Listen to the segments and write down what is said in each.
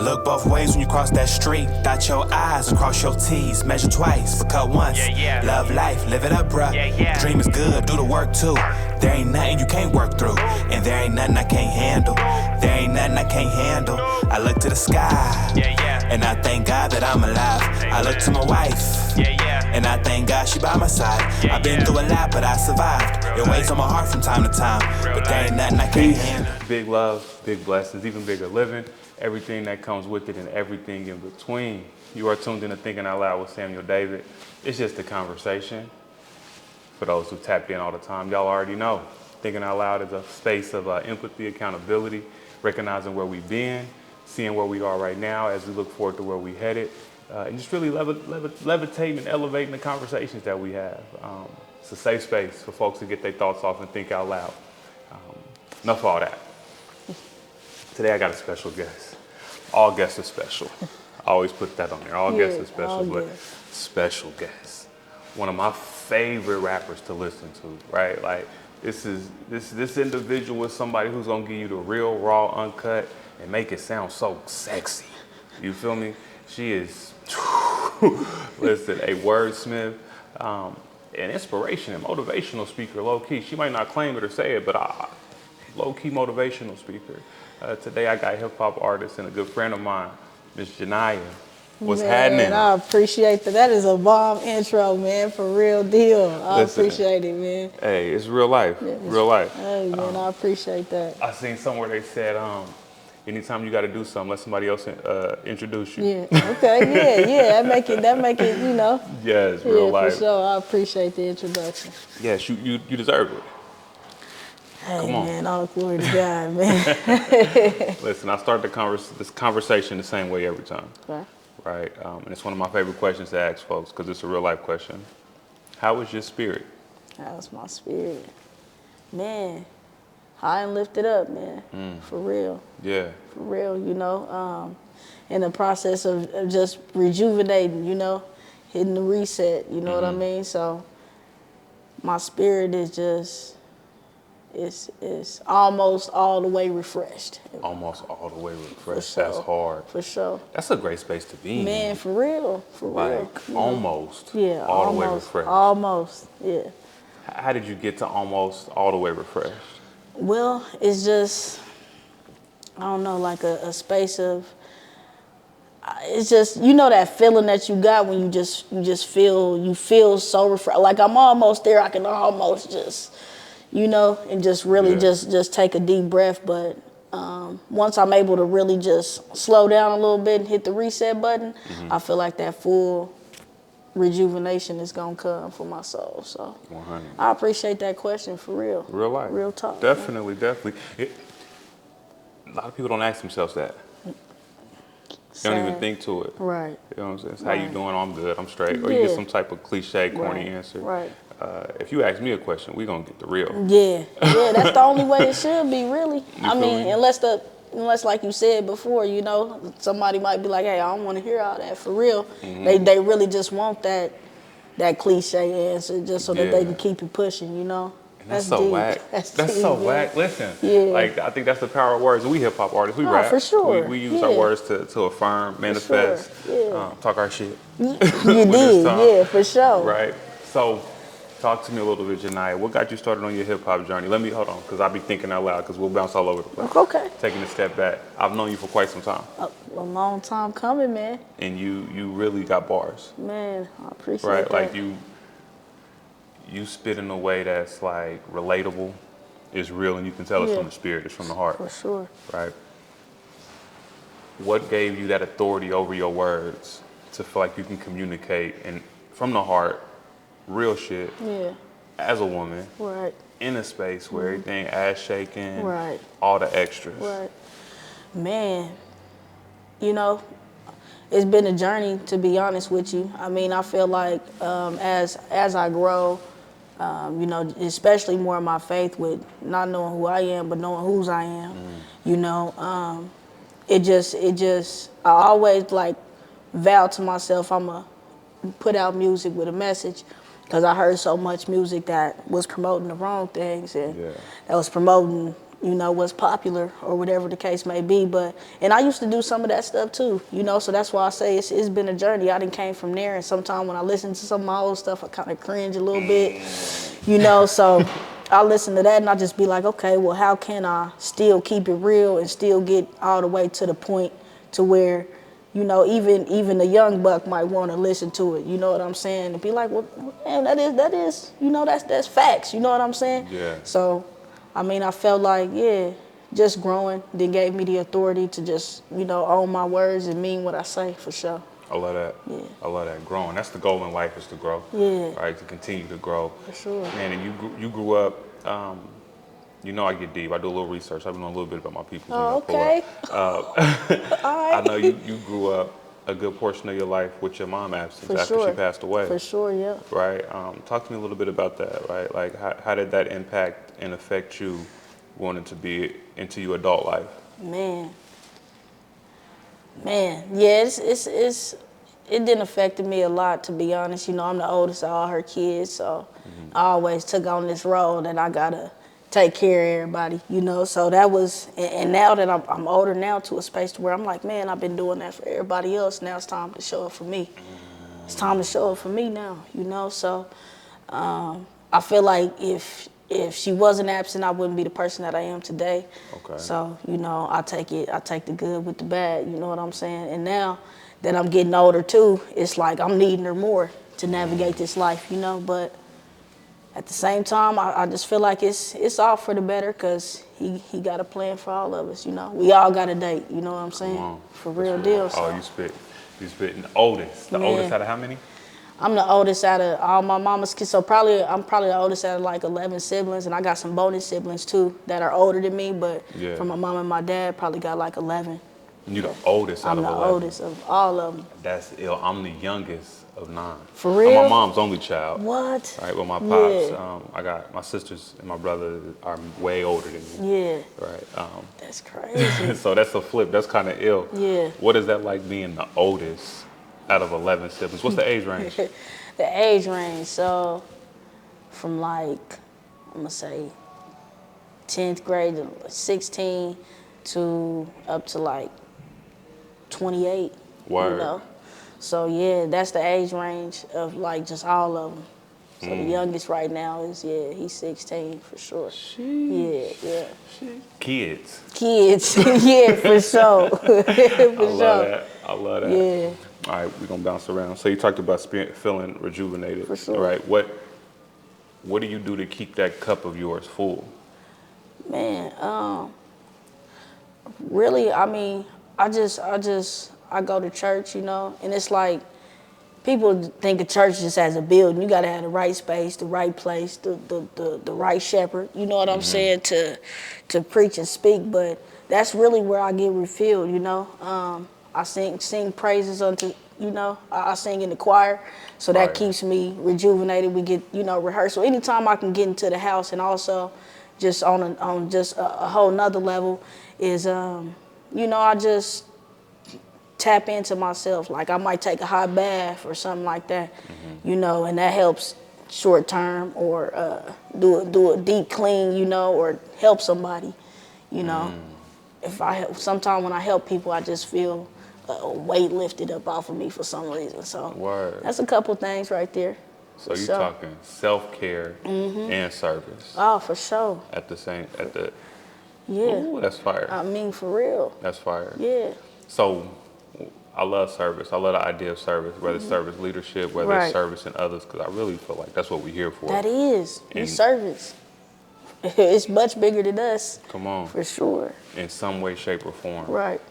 Look both ways when you cross that street. Dot your I's and cross your T's. Measure twice, but cut once. Love life, live it up, bruh. Dream is good, do the work too. There ain't nothing you can't work through, and there ain't nothing I can't handle. There ain't nothing I can't handle. I look to the sky, and I thank God that I'm alive. I look to my wife, and I thank God she by my side. I've been through a lot, but I survived. It weighs on my heart from time to time, but there ain't nothing I can't handle. Big love, big blessings, even bigger living, everything that comes with it and everything in between. You are tuned in to Thinking Out Loud with Samuel David. It's just a conversation. For those who tapped in all the time, y'all already know. Thinking Out Loud is a space of empathy, accountability, recognizing where we've been, seeing where we are right now as we look forward to where we headed, and just really levitating and elevating the conversations that we have. It's a safe space for folks to get their thoughts off and think out loud. Enough of all that. Today I got a special guest. All guests are special. I always put that on there. All guests are special, but special guest. One of my favorite rappers to listen to, right? Like this individual is somebody who's gonna give you the real, raw, uncut, and make it sound so sexy. You feel me? She is, listen, a wordsmith, an inspiration and motivational speaker, low key. She might not claim it or say it, but low key motivational speaker. Today I got a hip hop artist and a good friend of mine, Miss Genaya. What's happening? I appreciate that. That is a bomb intro, man, for real deal. I appreciate it, man. Hey, it's real life, real life. Hey, man, I appreciate that. I seen somewhere they said, anytime you got to do something, let somebody else introduce you. Yeah. Okay. Yeah. That make it. You know. Yes, real life. For sure. I appreciate the introduction. Yes, you deserve it. Hey, Come on. man, all glory to God, man. Listen, I start this conversation the same way every time. Okay. Right, and it's one of my favorite questions to ask folks because it's a real life question. How is your spirit? How's my spirit? Man, high and lifted up, man. For real. Yeah. For real, you know. In the process of just rejuvenating, you know, hitting the reset, you know what I mean? So my spirit is just, it's almost all the way refreshed. Almost all the way refreshed. Sure. That's hard. For sure. That's a great space to be in. Man, for real. Like, almost. Yeah, all the way refreshed. Almost, yeah. How did you get to almost all the way refreshed? Well, it's just, I don't know, like a space of, it's just, you know, that feeling that you got when you just feel so refreshed. Like I'm almost there. I can almost just, you know, and just really just take a deep breath. But once I'm able to really just slow down a little bit and hit the reset button, I feel like that full rejuvenation is gonna come for my soul. So 100. I appreciate that question, for real. Real life. Real talk. Definitely. A lot of people don't ask themselves that. They don't even think to it. Right. You know what I'm saying? It's how you doing? I'm good. I'm straight. Or you get some type of cliche, corny answer. Right. If you ask me a question, we're going to get the real. Yeah, that's the only way it should be, really. I mean, me? unless, like you said before, you know, somebody might be like, hey, I don't want to hear all that, for real. They really just want that cliche answer just so that they can keep it pushing, you know? And that's so whack. That's so whack. Listen, like, I think that's the power of words. We hip hop artists, we rap. For sure. We use our words to affirm, manifest, talk our shit. You did, for sure. Right. So, talk to me a little bit, Genaya. What got you started on your hip hop journey? Let me, hold on, because I'll be thinking out loud, because we'll bounce all over the place. Okay. Taking a step back. I've known you for quite some time. A long time coming, man. And you really got bars. Man, I appreciate that. Right, like you spit in a way that's like relatable, it's real, and you can tell it's from the spirit, it's from the heart. For sure. Right? What gave you that authority over your words to feel like you can communicate and from the heart, real shit, as a woman, in a space where everything ass shaking, all the extras. Right. Man, you know, it's been a journey, to be honest with you. I mean, I feel like as I grow, you know, especially more in my faith with not knowing who I am, but knowing whose I am, you know, it just, I always like vowed to myself, I'm going to put out music with a message, because I heard so much music that was promoting the wrong things and that was promoting you know, what's popular or whatever the case may be. And I used to do some of that stuff too, you know, so that's why I say it's been a journey. I done came from there, and sometimes when I listen to some of my old stuff, I kind of cringe a little bit, you know, so I listen to that and I just be like, okay, well, how can I still keep it real and still get all the way to the point to where, you know, even a young buck might want to listen to it, you know what I'm saying? And be like, well, man, that is, you know, that's facts, you know what I'm saying? Yeah. So, I mean, I felt like, yeah, just growing, then gave me the authority to just, you know, own my words and mean what I say, for sure. I love that. Yeah. I love that. Growing. That's the goal in life, is to grow. Yeah. Right? To continue to grow. For sure. Man, and you grew up, you know I get deep. I do a little research. I've been knowing a little bit about my people. Oh, okay. All right. I know you grew up a good portion of your life with your mom absent For after sure. she passed away. For sure, yeah. Right? Talk to me a little bit about that, right? Like, how did that impact and affect you wanting to be into your adult life? Man, yeah, it didn't affect me a lot, to be honest. You know, I'm the oldest of all her kids, so I always took on this role that I gotta take care of everybody, you know. So that was, and now that I'm older now, to a space to where I'm like, man, I've been doing that for everybody else. Now it's time to show up for me. It's time to show up for me now, you know. So I feel like if she wasn't absent, I wouldn't be the person that I am today. Okay. So, you know, I take the good with the bad, you know what I'm saying? And now that I'm getting older too, it's like I'm needing her more to navigate this life, you know. But at the same time, I just feel like it's all for the better, because he got a plan for all of us, you know. We all got a date, you know what I'm saying? For real deal. So. Oh, you spitting the oldest. The oldest out of how many? I'm the oldest out of all my mama's kids, so I'm probably the oldest out of like 11 siblings, and I got some bonus siblings too that are older than me, but from my mom and my dad, probably got like 11. And you're the oldest out of 11? I'm the oldest of all of them. That's ill. I'm the youngest of 9. For real? I'm my mom's only child. What? Right, well, my pops, I got my sisters and my brother are way older than me. Yeah. Right. That's crazy. So that's a flip. That's kind of ill. Yeah. What is that like, being the oldest out of 11 siblings? What's the age range? The age range, so from like, I'm gonna say 10th grade to 16 to up to like 28. Word. You know? So yeah, that's the age range of like just all of them. So the youngest right now is, he's 16 for sure. Sheesh. Yeah. Kids. Yeah, for sure. I love that. Yeah. All right, we're gonna bounce around. So you talked about feeling rejuvenated. For sure. All right, what do you do to keep that cup of yours full? Man, really, I mean, I go to church, you know, and it's like, people think of church just as a building. You gotta have the right space, the right place, the right shepherd, you know what I'm saying, to preach and speak. But that's really where I get refilled, you know. I sing praises unto, you know, I sing in the choir, so that keeps me rejuvenated. We get, you know, rehearsal. Anytime I can get into the house, and also just on just a whole nother level is, you know, I just tap into myself. Like, I might take a hot bath or something like that, you know, and that helps short term, or do a deep clean, you know, or help somebody, you know. Sometimes when I help people, I just feel a weight lifted up off of me for some reason. So that's a couple things right there. So you're talking self-care and service. Oh, for sure. Yeah. Ooh, that's fire. I mean, for real. That's fire. Yeah. So I love service. I love the idea of service, whether it's service leadership, whether it's service in others, because I really feel like that's what we're here for. That is. We service. It's much bigger than us. Come on. For sure. In some way, shape, or form. Right.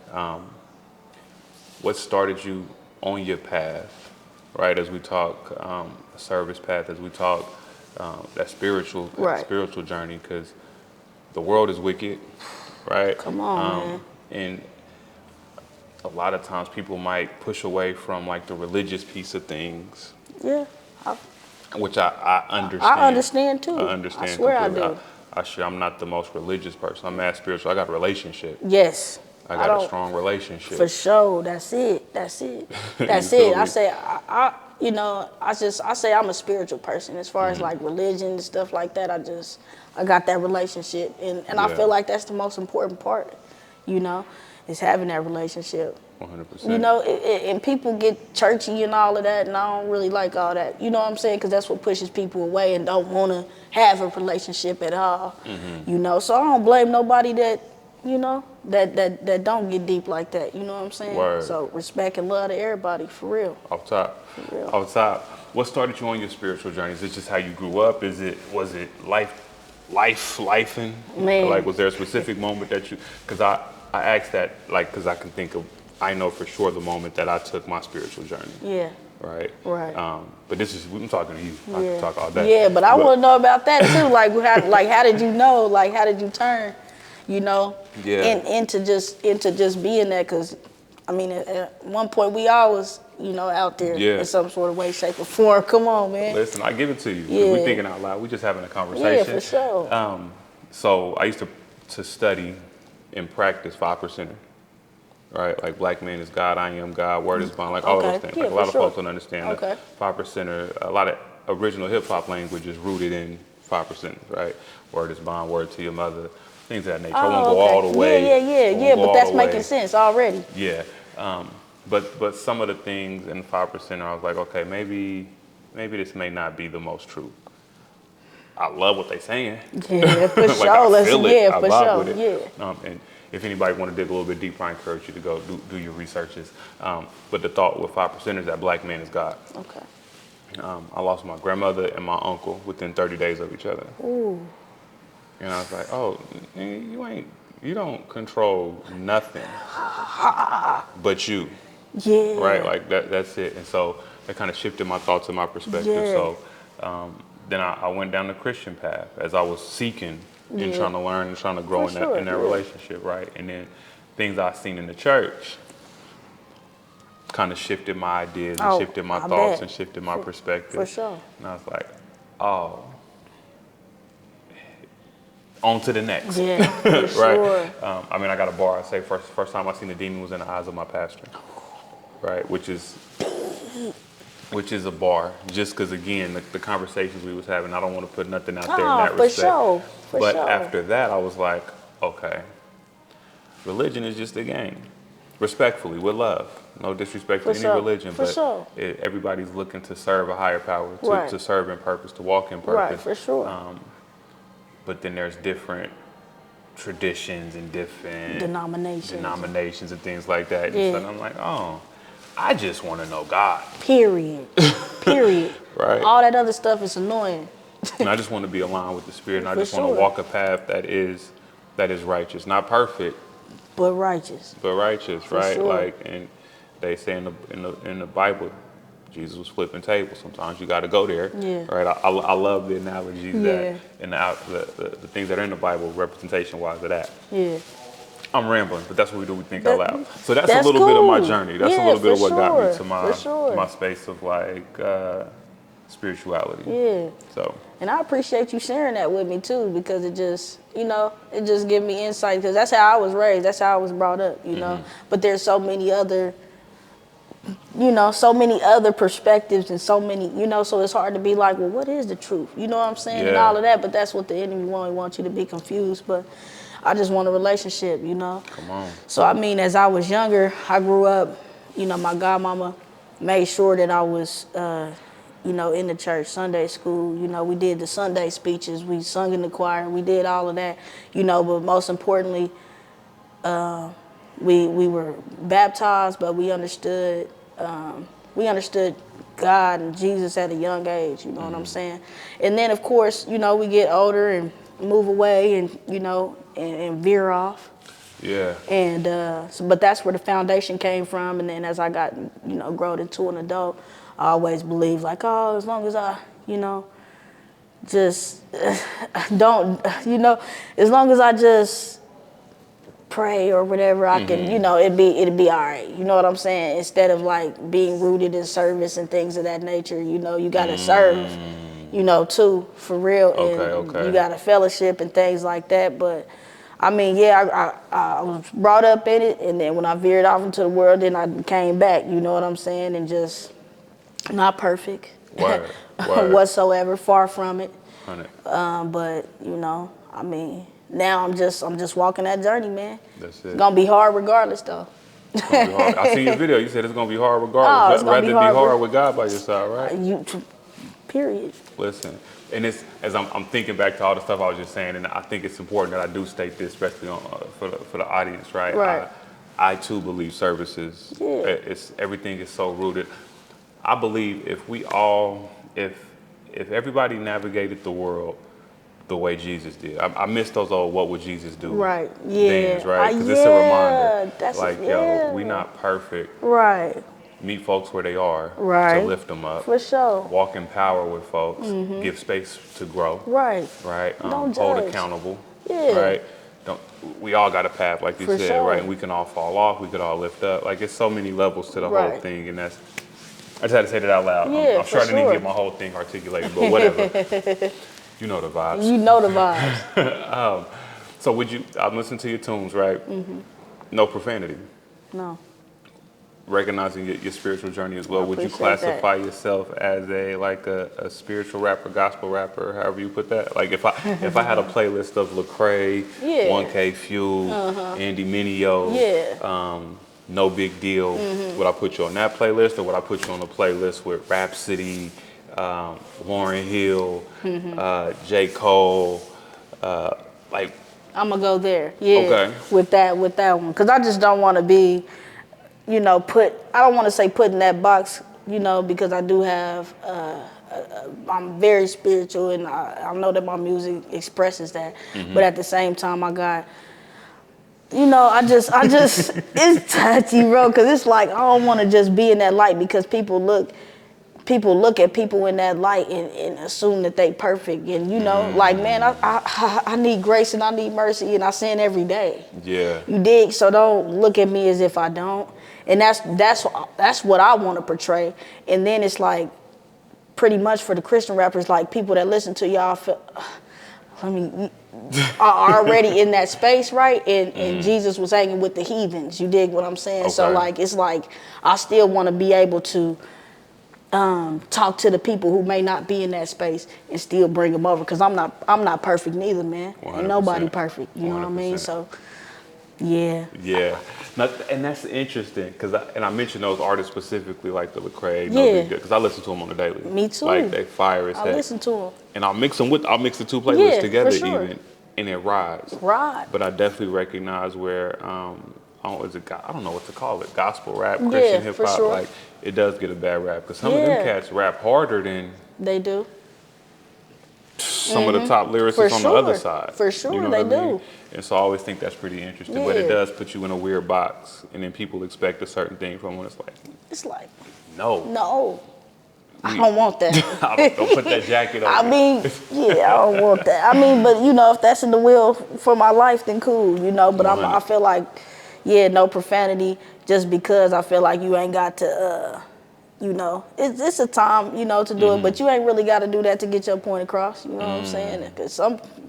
What started you on your path, right? As we talk service path, as we talk that spiritual journey, because the world is wicked, right? Come on, man. And a lot of times people might push away from like the religious piece of things. Yeah. Which I understand. I understand too. I understand. I swear completely. I do. I'm not the most religious person. I'm mad spiritual. I got a relationship. Yes. I got a strong relationship. For sure. That's it. That's it. I say, you know, I say I'm a spiritual person. As far as like religion and stuff like that, I got that relationship, and I feel like that's the most important part, you know, is having that relationship. 100%. You know, and people get churchy and all of that, and I don't really like all that. You know what I'm saying? Because that's what pushes people away and don't want to have a relationship at all. You know, so I don't blame nobody that, you know, that don't get deep like that. You know what I'm saying? Word. So respect and love to everybody, for real. Off top. For real. Off top. What started you on your spiritual journey? Is this just how you grew up? Was it lifing? Man. Like, was there a specific moment that you? Because I asked that, like, because I can think of. I know for sure the moment that I took my spiritual journey. Yeah. Right. Right. But I'm talking to you. I Yeah. can talk all day. Yeah, but I want to know about that too. Like, how did you know? Like, how did you turn? You know, into just being that? Because, I mean, at one point we all was, you know, out there in some sort of way, shape, or form. Come on, man. Listen, I give it to you. Yeah. We're thinking out loud. We're just having a conversation. Yeah, for sure. So I used to study and practice 5%. Right, like Black Man is God, I Am God, Word is Bond, like all of those things. Yeah, like a lot of sure. folks don't understand that 5%. A lot of original hip hop language is rooted in 5%. Right, Word is Bond, Word to your mother, things of that nature. I won't go all the way. Yeah. But that's making sense already. Yeah, but some of the things in 5%, I was like, okay, maybe this may not be the most true. I love what they're saying. Yeah, for like, sure. I feel it. Yeah, I for vibe sure. with it. Yeah. And if anybody want to dig a little bit deeper, I encourage you to go do your researches. But the thought with 5% is that Black man is God. Okay. I lost my grandmother and my uncle within 30 days of each other. Ooh. And I was like, oh, you don't control nothing but you. Yeah. Right, like that's it. And so that kind of shifted my thoughts and my perspective. Yeah. So then I went down the Christian path as I was seeking and trying to learn and trying to grow in that relationship, right? And then things I seen in the church kind of shifted my ideas and shifted my thoughts and shifted my perspective. For sure. And I was like, oh, on to the next. Yeah, for right? sure. I mean, I got a bar. I say first time I seen the demon was in the eyes of my pastor, right? Which is a bar. Just because, again, the conversations we was having, I don't want to put nothing out there in that respect. Sure. But after that, I was like, okay, religion is just a game. Respectfully, with love. No disrespect to any religion, but everybody's looking to serve a higher power, to serve in purpose, to walk in purpose. Right, for sure. But then there's different traditions and different denominations and things like that. Yeah. And I'm like, oh, I just want to know God. Period. Right. All that other stuff is annoying. And I just want to be aligned with the Spirit, and I just want to walk a path that is righteous, not perfect, but righteous. Right? Sure. Like, and they say in the Bible, Jesus was flipping tables. Sometimes you got to go there. Yeah. Right. I love the analogies that and the things that are in the Bible, representation wise of that. Yeah. I'm rambling, but that's what we do. We think out loud. So that's a little bit of my journey. That's a little bit of what got me to my space of like spirituality. Yeah. So. And I appreciate you sharing that with me too, because it just, it just gives me insight, because that's how I was raised. That's how I was brought up, you know. But there's so many other, so many other perspectives and so many, so it's hard to be like, well, what is the truth? You know what I'm saying? And all of that. But that's what the enemy wants you to be confused. But I just want a relationship, Come on. So, I mean, as I was younger, I grew up, my godmama made sure that I was, in the church, Sunday school. We did the Sunday speeches. We sung in the choir. We did all of that, but most importantly, we were baptized, but we understood God and Jesus at a young age, you know what I'm saying? And then, of course, we get older and move away and, and veer off. Yeah. And but that's where the foundation came from. And then as I got, grown into an adult, I always believed like, oh, as long as I, just don't, as long as I just pray or whatever, I can, it'd be all right. You know what I'm saying? Instead of like being rooted in service and things of that nature, you gotta serve, too, for real. Okay. You gotta fellowship and things like that. But I mean, I was brought up in it, and then when I veered off into the world, then I came back, you know what I'm saying? And just Not perfect. Word. Word. Whatsoever, far from it. 100. But you know, I mean, now I'm just walking that journey, man. That's it. It's gonna be hard regardless, though. It's gonna be hard. I see your video. You said it's gonna be hard regardless. Oh, it's gonna Rather be be hard hard with God by your side, right? Period. Listen, and it's as I'm thinking back to all the stuff I was just saying, and I think it's important that I do state this, especially on, for the audience, right? Right. I too believe services. Yeah. It's everything is so rooted. I believe if we all, if everybody navigated the world the way Jesus did, I miss those old "What would Jesus do?" Right. Yeah. things, right? Because yeah. it's a reminder, That's like yo, we not perfect. Right. Meet folks where they are Right. to lift them up. For sure. Walk in power with folks. Give space to grow. Right. Right. Don't Hold judge. accountable. Yeah. Right. Don't. We all got a path, like you For said, sure. right? And we can all fall off. We could all lift up. Like it's so many levels to the whole Right. thing, and that's. I just had to say that out loud. Yeah, I'm sure I for didn't even sure. get my whole thing articulated, but whatever. You know the vibes. You know the vibes. So I'm listening to your tunes, right? No profanity. No. Recognizing your spiritual journey as well. I Would you appreciate classify yourself as a spiritual rapper, gospel rapper, however you put that? Like if I had a playlist of Lecrae, Yeah. 1K Fuel, Andy Mineo, Yeah. No Big Deal, would I put you on that playlist, or would I put you on a playlist with Rhapsody, Lauryn Hill, J. Cole, like? I'm gonna go there. Yeah. Okay. With that one, because I just don't want to be, I don't want to say put in that box, because I do have, I'm very spiritual, and I know that my music expresses that. But at the same time, I got, I just, it's touchy, bro, because it's like I don't want to just be in that light, because people look at people in that light and assume that they perfect, and like, man, I need grace and I need mercy, and I sin every day. Yeah. You dig? So don't look at me as if I don't. And that's what I want to portray. And then it's like, pretty much for the Christian rappers, like people that listen to y'all are already in that space, right? And Jesus was hanging with the heathens. You dig what I'm saying? Okay. So like, it's like I still want to be able to talk to the people who may not be in that space and still bring them over, because I'm not perfect neither, man. 100%. Ain't nobody perfect. You know what I mean? 100%. So yeah. Yeah, and that's interesting, because I mentioned those artists specifically, like the Lecrae, Yeah. because I listen to them on the daily. Me too. Like they fire as I heck. listen to them. And I'll mix the two playlists Yeah, together for sure. even, and it rides. Right. But I definitely recognize where I don't know what to call it, gospel rap, Yeah, Christian hip for hop, sure. like it does get a bad rap, because some of Yeah. them cats rap harder than They do. some of the top lyricists For on the other sure. side. For sure, You know they what I mean? do. And so I always think that's pretty interesting. But it Yeah. does put you in a weird box, and then people expect a certain thing from when it's like, It's like, no. no, I don't want that. Don't put that jacket on. I mean, yeah, I don't want that. I mean, but if that's in the will for my life, then cool, But I 100. feel like, no profanity, just because I feel like you ain't got to, it's a time, to do it, but you ain't really got to do that to get your point across. You know what I'm saying? Because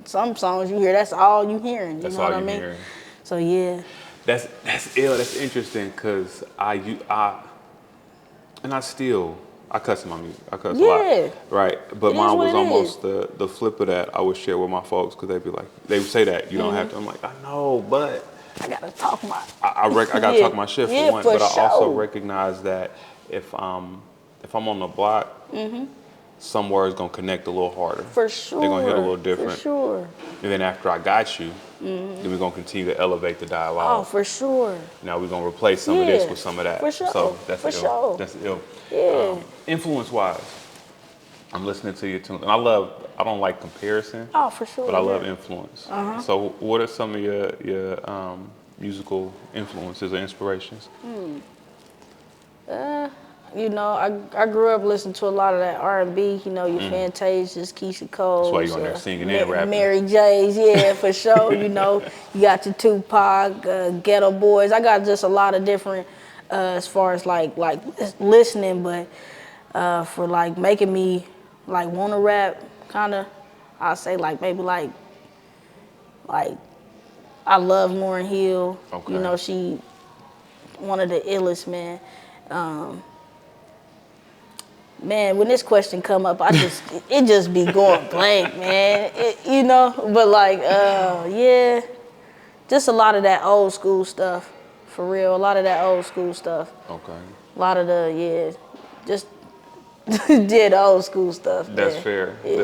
some songs you hear, that's all you hearing. That's you know all what I you mean? hearing. So yeah. That's ill. That's interesting, because I cuss in my music. I cuss a Yeah. lot, right? But It is mine what was it almost the flip of that. I would share with my folks, because they would say that you don't have to. I'm like, I know, but I gotta talk my. I gotta talk my shit for Yeah, one. for But I also sure. recognize that if I'm on the block, some words gonna connect a little harder. For sure. They're gonna hit a little different. For sure. And then after I got you, then we're gonna continue to elevate the dialogue. Oh, for sure. Now we're gonna replace some of this Yeah, with some of that. for sure, So that's for ill. sure. That's ill. Yeah. Influence-wise, I'm listening to your tune, and I don't like comparison, Oh, for sure. but I love yeah. influence. So what are some of your musical influences or inspirations? I grew up listening to a lot of that R&B, your Fantasias, Keisha Cole. That's why you on there singing and rapping. Mary J's, yeah, for sure. You got your Tupac, Ghetto Boys. I got just a lot of different, as far as like listening, but for like making me like want to rap, kind of, I'll say like maybe like I love Lauryn Hill. Okay. She one of the illest, man. Man, when this question come up, it just be going blank, man. But like, yeah, just a lot of that old school stuff, for real. A lot of that old school stuff. Okay. A lot of just did old school stuff. That's fair. Yeah.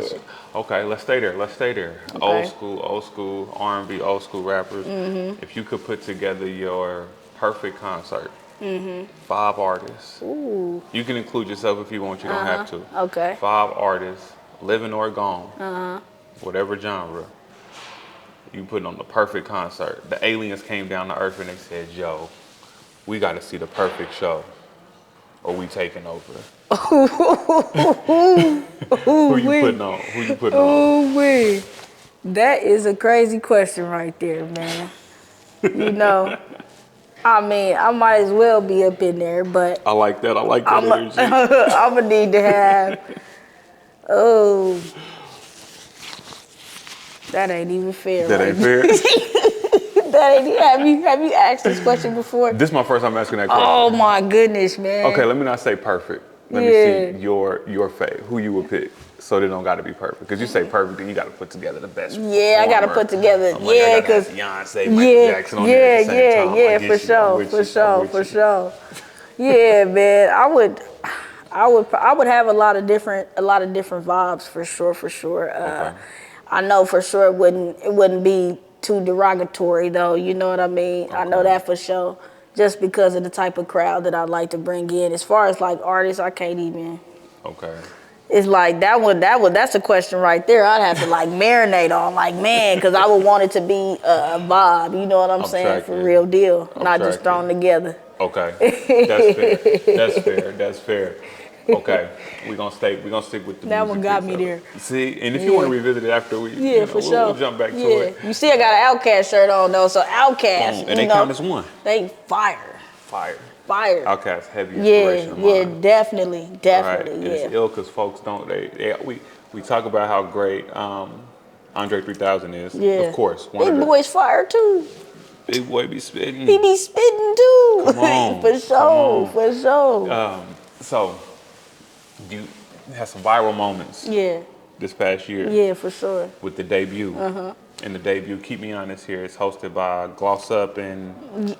Okay, let's stay there. Okay. Old school R&B, old school rappers. Mm-hmm. If you could put together your perfect concert, 5 artists. Ooh. You can include yourself if you want. You don't have to. Okay. 5 artists, living or gone, whatever genre. You put on the perfect concert. The aliens came down to Earth and they said, "Yo, we got to see the perfect show, or we taking over." Who you putting on? Oh, wait. That is a crazy question right there, man. I mean, I might as well be up in there, but I like that. I like that energy. I'm gonna need to have. Oh, that ain't even fair. That ain't fair. That ain't. Have you asked this question before? This is my first time asking that question. Oh my goodness, man. Okay, let me not say perfect. Let me see your fave. Who you would pick? So they don't got to be perfect. Because you say perfect, then you got to put together the best. Yeah, I got to put together. I'm like, because Beyonce, Michael Jackson on there at the same time. Yeah, for sure. Yeah, man, I would have a lot of different vibes for sure. Okay. I know for sure it wouldn't be too derogatory though. You know what I mean? Okay. I know that for sure. Just because of the type of crowd that I'd like to bring in. As far as like artists, I can't even. Okay. It's like that's a question right there. I'd have to like marinate on, like, man, because I would want it to be a vibe. You know what I'm saying? For real deal, not just thrown together. Okay, that's fair. Okay, we're gonna stick with the that music one got me there. See, and if you want to revisit it after we, for sure, we'll jump back to it. You see, I got an Outkast shirt on though, so Outkast, and they count as one. They fire. Outkast heavy inspiration. Yeah, definitely. Right. Yeah. It's ill because folks don't. We talk about how great Andre 3000 is. Yeah. Of course. Big Boy's fire too. Big Boy be spitting. He be spitting too. Come on. For sure. So, you had some viral moments. Yeah. This past year. Yeah, for sure. With the debut. And the debut, keep me honest here, it's hosted by Gloss Up and...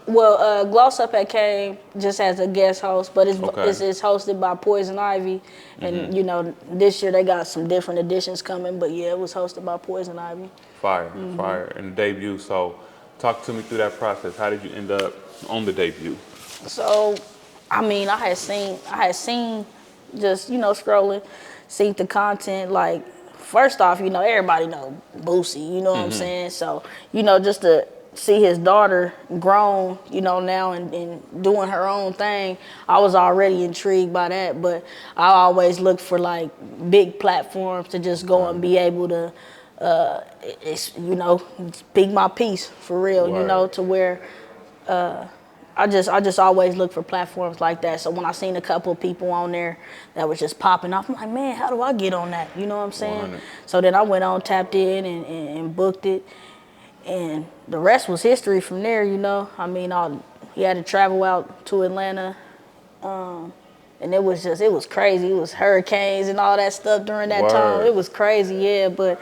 Well, Gloss Up had came just as a guest host, but it's hosted by Poison Ivy. And, this year they got some different editions coming, but yeah, it was hosted by Poison Ivy. Fire. And the debut, so talk to me through that process. How did you end up on the debut? So, I mean, I had seen just, scrolling, seen the content, like, first off, everybody know Boosie, you know what I'm saying? So, just to see his daughter grown, now and doing her own thing, I was already intrigued by that. But I always look for like big platforms to just go and be able to, speak my piece for real, to where I just always look for platforms like that. So when I seen a couple of people on there that was just popping off, I'm like, man, how do I get on that? You know what I'm saying? 100. So then I went on, tapped in and booked it. And the rest was history from there, I mean, he had to travel out to Atlanta. And it was crazy. It was hurricanes and all that stuff during that time. It was crazy, yeah. But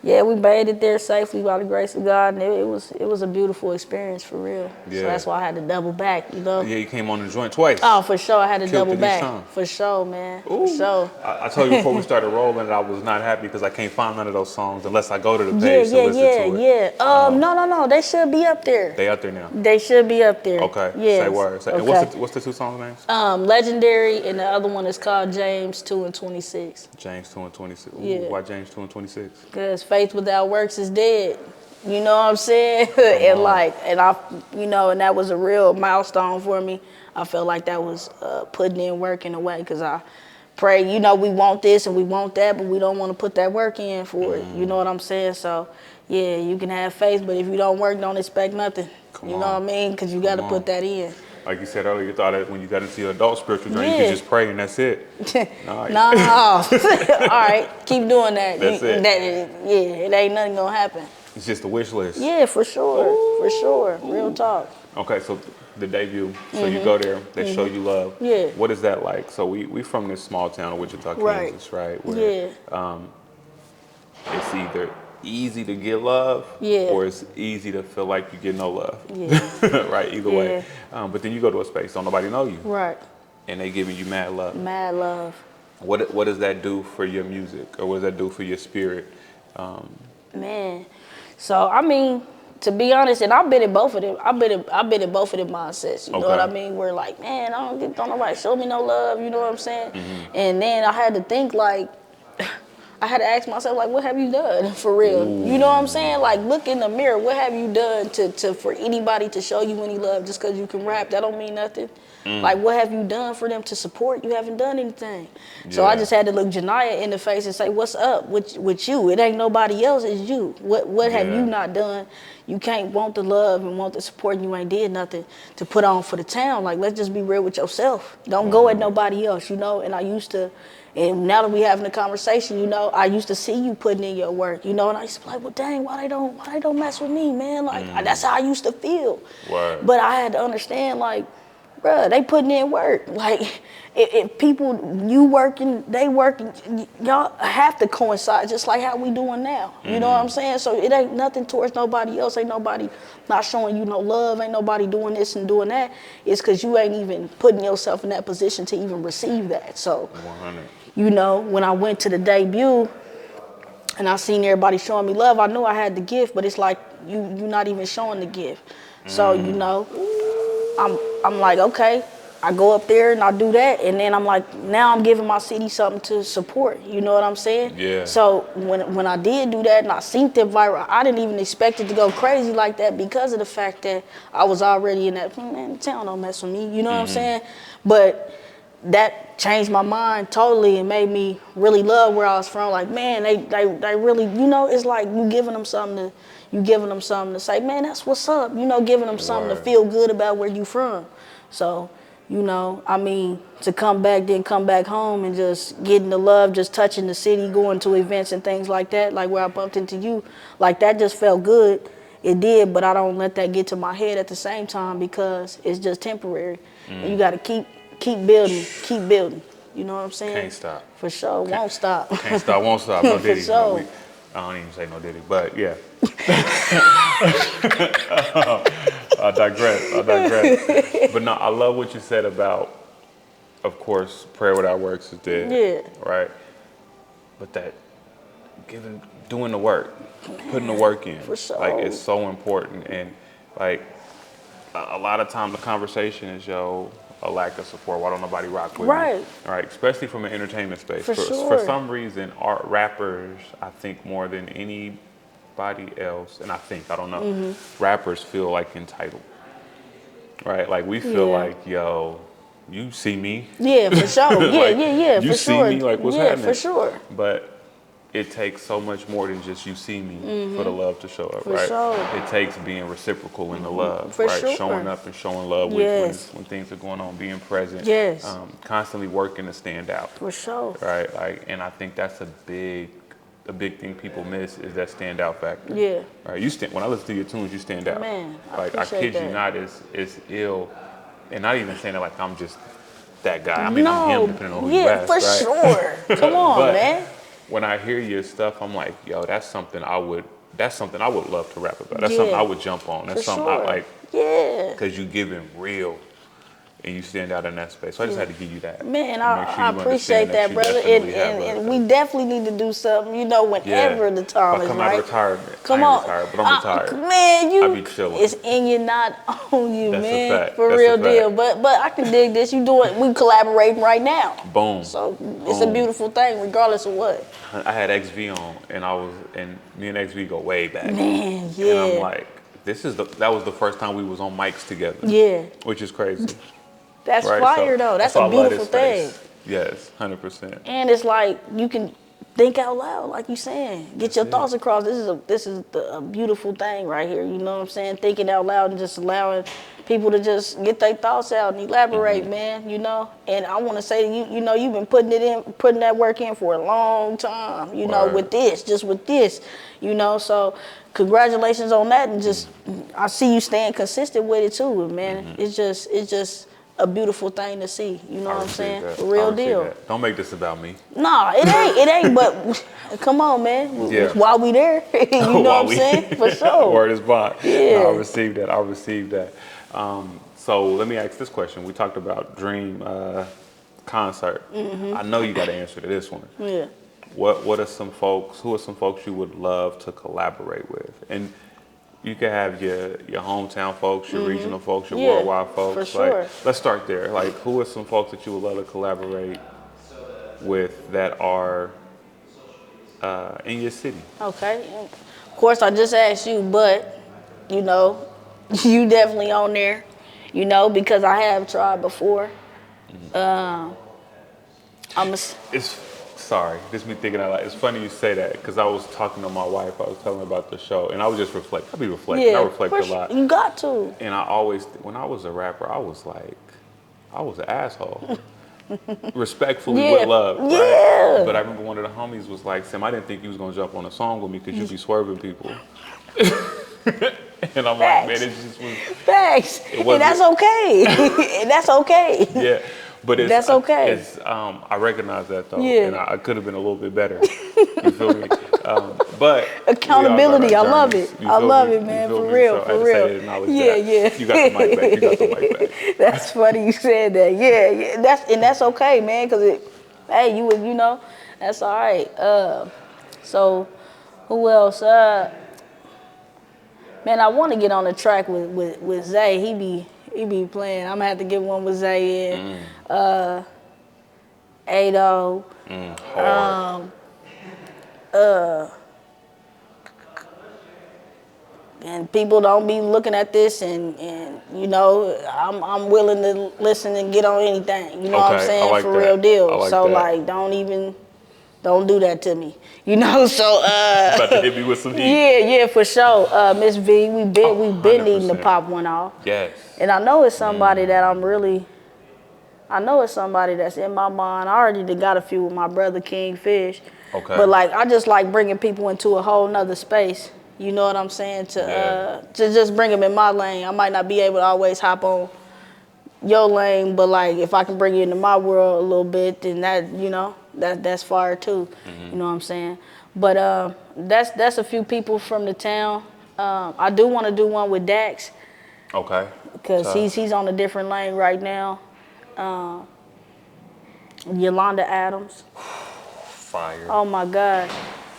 yeah, we made it there safely by the grace of God, and it was a beautiful experience for real. Yeah. So that's why I had to double back, Yeah, you came on the joint twice. Oh, for sure, I had to double back. For sure, man. Ooh. For sure. I told you before we started rolling that I was not happy because I can't find none of those songs unless I go to the page to listen to it. No, they should be up there. They up there now. They should be up there. Okay. Yeah. Say word. And what's the 2 songs names? Legendary, and the other one is called James 2 and 26. James 2 and 26. Ooh, Yeah. Why James 2 and 26? Because faith without works is dead. You know what I'm saying? and that was a real milestone for me. I felt like that was putting in work in a way, because I pray, we want this and we want that, but we don't want to put that work in for it. You know what I'm saying? So, yeah, you can have faith, but if you don't work, don't expect nothing. You know what I mean? Because you got to put that in. Like you said earlier, you thought that when you got into your adult spiritual journey, you could just pray and that's it. No. All right, keep doing that. That's it. It ain't nothing gonna happen. It's just a wish list. Yeah, for sure. Ooh. For sure. Real talk. Okay, so the debut. So you go there, they show you love. Yeah. What is that like? So we from this small town of Wichita, Right. Kansas, right? Where Yeah. it's either easy to get love Yeah. or it's easy to feel like you get no love. Yeah. Right, either Yeah. way. But then you go to a space, don't nobody know you. Right. And they giving you mad love. Mad love. What does that do for your music, or what does that do for your spirit? Man. So I mean, to be honest, and I've been in both of them. I've been in both of them mindsets. You know what I mean? We're like, man, don't nobody show me no love. You know what I'm saying? Mm-hmm. And then I had to think like, I had to ask myself like, what have you done for real? Ooh. You know what I'm saying? Like, look in the mirror. What have you done to for anybody to show you any love just because you can rap? That don't mean nothing. Like, what have you done for them to support? You haven't done anything. So I just had to look Genaya in the face and say, what's up with you? It ain't nobody else, it's you. What have you not done? You can't want the love and want the support and you ain't did nothing to put on for the town. Like, let's just be real with yourself. Don't go at nobody else, you know? And I used to, and now that we having a conversation, you know, I used to see you putting in your work, you know, and I used to be like, well, dang, why they don't mess with me, man? Like, that's how I used to feel. Word. But I had to understand, like, bruh, they putting in work. Like, if people, you working, they working, y'all have to coincide just like how we doing now. You know what I'm saying? So it ain't nothing towards nobody else. Ain't nobody not showing you no love. Ain't nobody doing this and doing that. It's because you ain't even putting yourself in that position to even receive that. So, 100. you know, when I went to the debut and I seen everybody showing me love, I knew I had the gift, but it's like you not even showing the gift. So, you know, I'm like, okay, I go up there and I do that, and then I'm like, now I'm giving my city something to support. You know what I'm saying? Yeah. So when I did do that and I synced it viral, I didn't even expect it to go crazy like that because of the fact that I was already in that, man, the town don't mess with me. You know what I'm saying? But that changed my mind totally and made me really love where I was from. Like, man, they really, you know, it's like you giving them something to say, man, that's what's up. You know, giving them something to feel good about where you from. So, you know, I mean, to come back home and just getting the love, just touching the city, going to events and things like that, like where I bumped into you, like that just felt good. It did, but I don't let that get to my head at the same time because it's just temporary. And you got to keep building. You know what I'm saying? Can't stop. For sure, won't stop. Can't stop, won't stop. No For Diddy. sure. No, I don't even say no Diddy, but yeah. I digress. But no, I love what you said about, of course, prayer without works is dead. Yeah. Right? But that doing the work, putting the work in. For sure. Like, it's so important. And like, a lot of time the conversation is, a lack of support. Why don't nobody rock with me? Right. Especially from an entertainment space. For sure. For some reason, rappers, I think more than anybody else, and I don't know, rappers feel like entitled. Right? Like, we feel like, you see me. Yeah, for sure. Like, yeah, you for see sure. me, like, what's yeah, happening? for sure. But it takes so much more than just you see me for the love to show up, For right? sure. It takes being reciprocal in the love, For right? sure. Showing up and showing love Yes. when things are going on, being present, Yes. constantly working to stand out, For sure. right? Like, and I think that's a big thing people miss is that standout factor. Yeah. Right? When I listen to your tunes, you stand out. Man, I like, I appreciate kid you that. not, it's ill, and not even saying that like I'm just that guy. I mean, I'm him depending on who you ask, for right? sure. Come on, But man. when I hear your stuff, I'm like, that's something I would love to rap about. That's something I would jump on. That's For something sure. I like. Yeah. Because you giving real, and you stand out in that space. So I just had to give you that. Man, to make sure I you appreciate understand that, you brother. definitely have And we definitely need to do something, you know, whenever the time If I is come right. out of retirement. Come I on. ain't retired, but I'm retired. Man, I be chilling. it's in you, not on you, That's a man. fact. For That's real a fact. deal. But I can dig this. We collaborating right now. Boom. So it's a beautiful thing, regardless of what. I had XV on, and me and XV go way back. Man, yeah. And I'm like, that was the first time we was on mics together. Yeah. Which is crazy. That's Right? fire, So- though. That's so I a love beautiful this thing. space. Yes, 100%. And it's like you can think out loud, like you saying. Get your thoughts across. This is a beautiful thing right here. You know what I'm saying? Thinking out loud and just allowing people to just get their thoughts out and elaborate, man, you know. And I want to say to you, you know, you've been putting that work in for a long time, you know, with this, you know. So congratulations on that, and just I see you staying consistent with it too, man. It's just a beautiful thing to see, you know what I'm saying? That. Real deal. That. Don't make this about me. Nah, it ain't, but come on, man. Yeah. While we there, you know what I'm saying? For sure. Word is bond. Yeah. No, I received that. So let me ask this question. We talked about Dream concert. I know you got to answer to this one. Yeah. Who are some folks you would love to collaborate with? And you can have your hometown folks, your regional folks, your worldwide folks. For sure. Like, let's start there. Like, who are some folks that you would love to collaborate with that are in your city? Okay. Of course, I just asked you, but, you know, you definitely on there, you know, because I have tried before. Sorry, this me thinking out loud. It's funny you say that because I was talking to my wife. I was telling her about the show, and I was just reflecting. I be reflecting. Yeah, I reflect a lot. You got to. And I always, when I was a rapper, I was an asshole. Respectfully, with love. Right? Yeah. But I remember one of the homies was like, Sam, I didn't think you was gonna jump on a song with me because you be swerving people. And I'm like, man, it just was. Facts. And that's okay. And that's okay. Yeah. But that's okay. I recognize that though, yeah. and I could have been a little bit better. You feel me? But accountability, I love it. I love it, man. For real, so for real. Yeah. You got the mic back. That's funny you said that. Yeah. That's okay, man. Cause hey, you know, that's all right. So who else? Man, I want to get on the track with Zay. He be playing. I'm gonna have to get one with Zay in. Ado. Hard. And people don't be looking at this and you know, I'm willing to listen and get on anything. You know what I'm saying? Like for that. real deal. Like so that. like don't do that to me. You know, so about to hit me with some heat. Yeah, for sure. Miss V, we been needing to pop one off. Yes. And I know it's somebody that I know it's somebody that's in my mind. I already done got a few with my brother Kingfish. Okay. But like I just like bringing people into a whole nother space. You know what I'm saying? To just bring them in my lane. I might not be able to always hop on your lane, but like if I can bring you into my world a little bit, then that, you know, that's fire too. You know what I'm saying? But that's a few people from the town. I do want to do one with Dax. Okay. Because he's on a different lane right now. Yolanda Adams. Fire. Oh my God.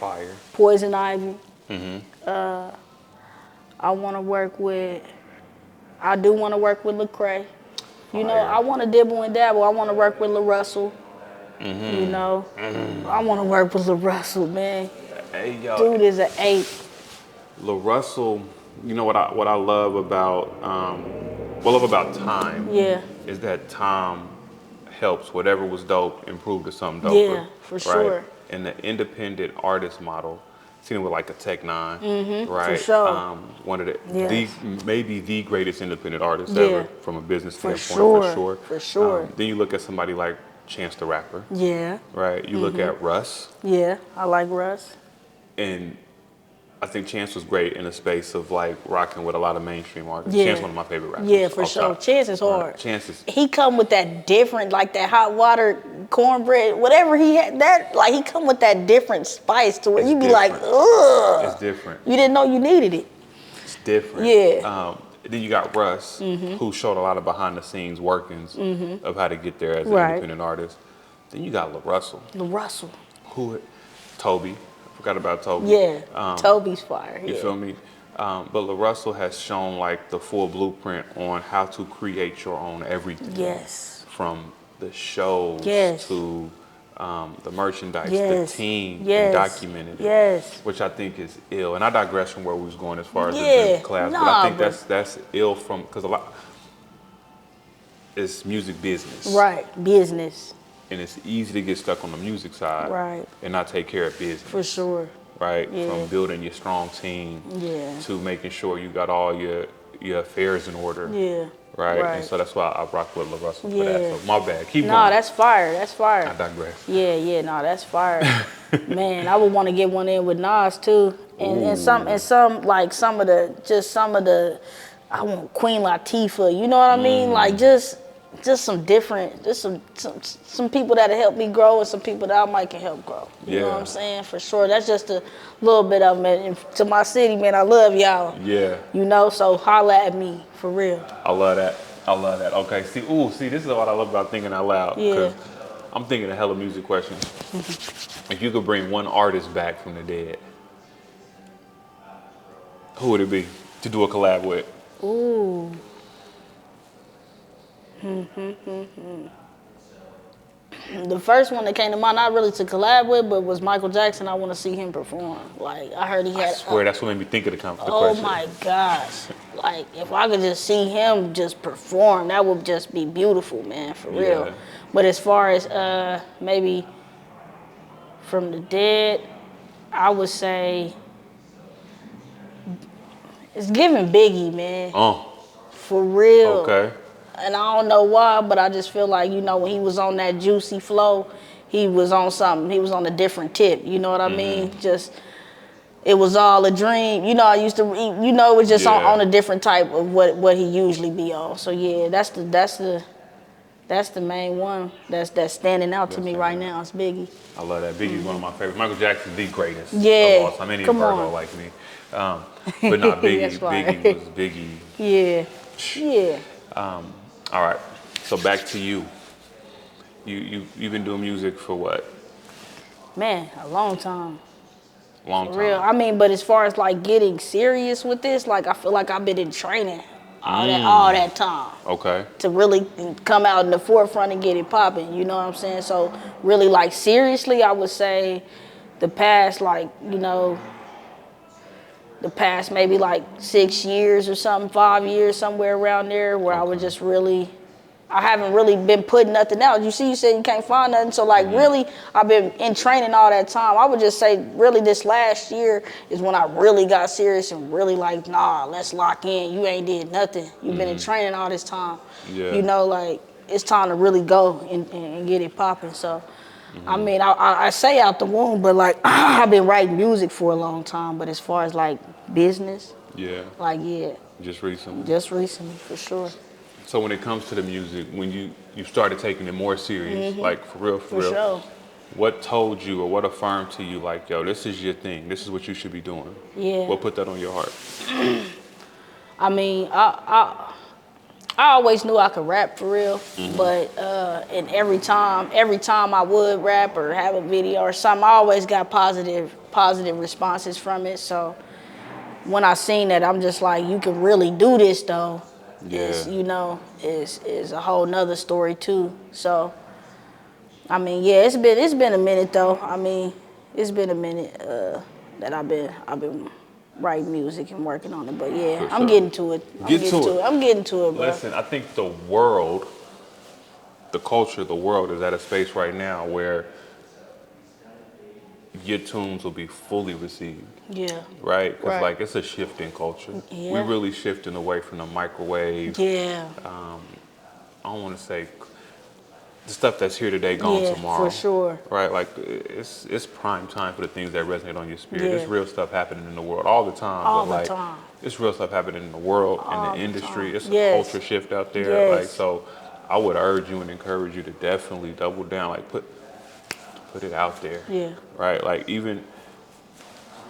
Fire. Poison Ivy. I want to work with. I do want to work with Lecrae. You know, I want to dibble and dabble. I want to work with LaRussell. You know, I want to work with LaRussell, man. Hey, yo. Dude is an 8. LaRussell, you know what I love about Time. Yeah. Is that Time helps whatever was dope improve to something doper. Yeah, for sure. Right? And the independent artist model, seen it with like a Tech Nine, right? For sure. One of the maybe the greatest independent artist Yeah. ever from a business standpoint, for sure. For sure. Then you look at somebody like Chance the Rapper, Yeah. right? You look at Russ, Yeah, I like Russ. and I think Chance was great in a space of like rocking with a lot of mainstream artists. Yeah. Chance one of my favorite rappers. Yeah, for off sure. top. Chance is hard. Chance is He come with that different, like that hot water cornbread, whatever he had. That like he come with that different spice to where It's you be like, different. ugh. It's different. You didn't know you needed it. It's different. Yeah. Then you got Russ, who showed a lot of behind the scenes workings of how to get there as an Right. independent artist. Then you got LaRussell, LaRussell. Toby. Forgot about Toby. Yeah. Toby's fire. You Yeah. feel me? But LaRussell has shown like the full blueprint on how to create your own everything. Yes. From the shows Yes. to the merchandise, Yes. the team, Yes. and documented it, Yes. which I think is ill. And I digress from where we was going as far as Yeah. the gym class, but I Nah, think but- that's ill from because a lot it's music business, Right. Business. and it's easy to get stuck on the music side, Right. and not take care of business, For sure. right? Yeah. From building your strong team Yeah. to making sure you got all your your affairs in order. Yeah. Right? Right. And so that's why I rock with Lil Russell for Yeah. that. So my bad. Keep No, going. that's fire. That's fire. I digress. Yeah, no, that's fire. Man, I would want to get one in with Nas too. And some like some of the I want Queen Latifah, you know what I mean? Like just some different, just some people that'll help me grow and some people that I might can help grow. You know what I'm saying? For sure. That's just a little bit of it. And to my city, man, I love y'all. Yeah. You know, so holla at me, for real. I love that. Okay, see, this is what I love about thinking out loud. Yeah. 'Cause I'm thinking of hella music questions. If you could bring one artist back from the dead, who would it be to do a collab with? Ooh. The first one that came to mind, not really to collab with, but was Michael Jackson. I want to see him perform. Like, I heard he had. I swear that's what made me think of the question. Oh my gosh. Like, if I could just see him just perform, that would just be beautiful, man, for real. Yeah. But as far as maybe from the dead, I would say it's giving Biggie, man. Oh. For real. Okay. And I don't know why, but I just feel like, when he was on that juicy flow, he was on something. He was on a different tip. You know what I mean? Just, it was all a dream. I used to, it was just on a different type of what he usually be on. So yeah, that's the main one that's standing out to me right now. It's Biggie. I love that. Biggie's one of my favorites. Michael Jackson's the greatest of Yeah. all time. Any Come Virgo on. like me. But not Biggie. That's right. Biggie was Biggie. Yeah. Yeah. All right. So back to you. You've been doing music for what? Man, a long time. Long time. For real. I mean, but as far as like getting serious with this, like I feel like I've been in training all that time. Okay. To really come out in the forefront and get it popping, you know what I'm saying? So really like seriously, I would say the past maybe like 6 years or something, 5 years, somewhere around there where I would just really, I haven't really been putting nothing out. You said you can't find nothing. So like really, I've been in training all that time. I would just say really this last year is when I really got serious and really like, nah, let's lock in. You ain't did nothing. You've been in training all this time. Yeah. Like it's time to really go and get it popping. So, I mean, I say out the womb, but like I've been writing music for a long time. But as far as like business, like Just recently. just recently for sure. So when it comes to the music, when you started taking it more serious, like for real, For sure. what told you or what affirmed to you like, yo, this is your thing, this is what you should be doing? Yeah. What put that on your heart? I mean, I always knew I could rap for real, but and every time I would rap or have a video or something, I always got positive responses from it. So when I seen that, I'm just like, you can really do this though. Is a whole nother story too. So I mean, yeah, it's been a minute though. I mean, it's been a minute that I've been writing music and working on it. But yeah, I'm getting to it. I'm getting to it, bro. Listen, I think the world, the culture, the world is at a space right now where your tunes will be fully received. Yeah. Right? Because Right. like it's a shift in culture. Yeah. We're really shifting away from the microwave. Yeah. I don't want to say the stuff that's here today, gone tomorrow. for sure. Right? Like it's prime time for the things that resonate on your spirit. Yeah. There's real stuff happening in the world all the time. All but the like, time. It's real stuff happening in the world, All in the the industry. time. It's a Yes. culture shift out there. Yes. Like so, I would urge you and encourage you to definitely double down. Like put it out there. Yeah. Right? Like even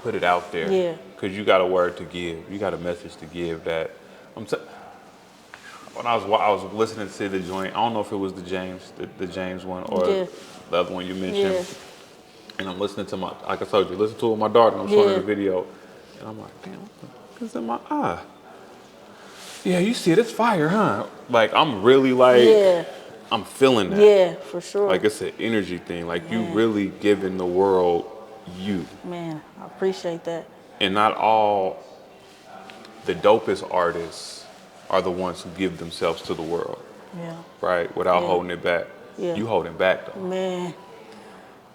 put it out there. Yeah. Because you got a word to give. You got a message to give that. When I was listening to the joint, I don't know if it was the James one or Yeah. the other one you mentioned. Yeah. And I'm listening to like I told you, listen to it with my daughter. And I'm showing her Yeah. the video, and I'm like, damn, what's in my eye? Yeah, you see it, it's fire, huh? Like I'm really like, Yeah. I'm feeling that. Yeah, for sure. Like it's an energy thing. Like you really giving the world you. Man, I appreciate that. And not all the dopest artists are the ones who give themselves to the world, Yeah. right? Without Yeah. holding it back. Yeah. You holding back though. Man,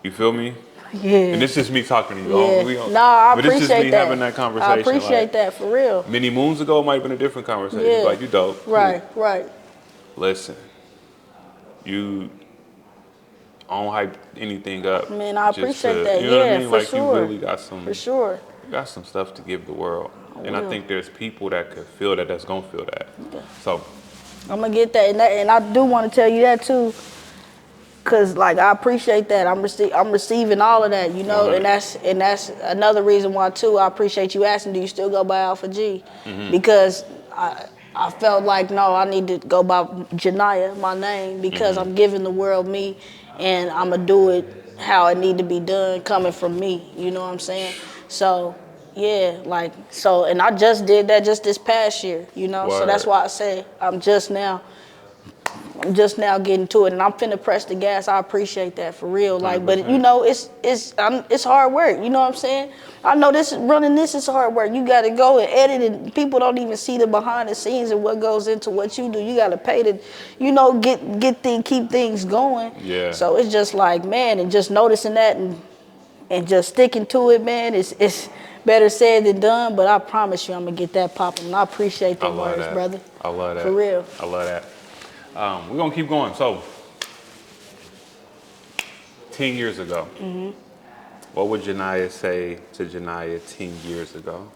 You feel me? Yeah. And it's just me talking to you. Yeah. No, I but it's appreciate just me that. having that conversation. I appreciate like, that for real. Many moons ago, it might have been a different conversation. Yeah. Like, you dope. Cool. Right. Listen, I don't hype anything up. Man, I appreciate that. You know what I Yeah, mean? for Like, sure. you really got some. For sure. You got some stuff to give the world. And I will. think there's people that could feel that, that's gonna feel that. Yeah. So I'm gonna get that, and I do want to tell you that too, cause like I appreciate that. I'm receiving all of that, you know, and that's another reason why too. I appreciate you asking, do you still go by Alpha G? Because I felt like no, I need to go by Genaya, my name, because I'm giving the world me, and I'm gonna do it how it need to be done, coming from me. You know what I'm saying? So. Yeah, like, so, and I just did that just this past year, you know, so that's why I say I'm just now getting to it, and I'm finna press the gas. I appreciate that for real, like, 100%. but you know, it's hard work, you know what I'm saying? I know running this is hard work. You gotta go and edit, and people don't even see the behind the scenes and what goes into what you do. You gotta pay to, you know, keep things going. Yeah. So it's just like, man, and just noticing that and just sticking to it, man, it's better said than done, but I promise you I'm going to get that popping. And I appreciate the words, that. brother. I love that. For real. I love that. We're going to keep going. So, 10 years ago, what would Genaya say to Genaya 10 years ago?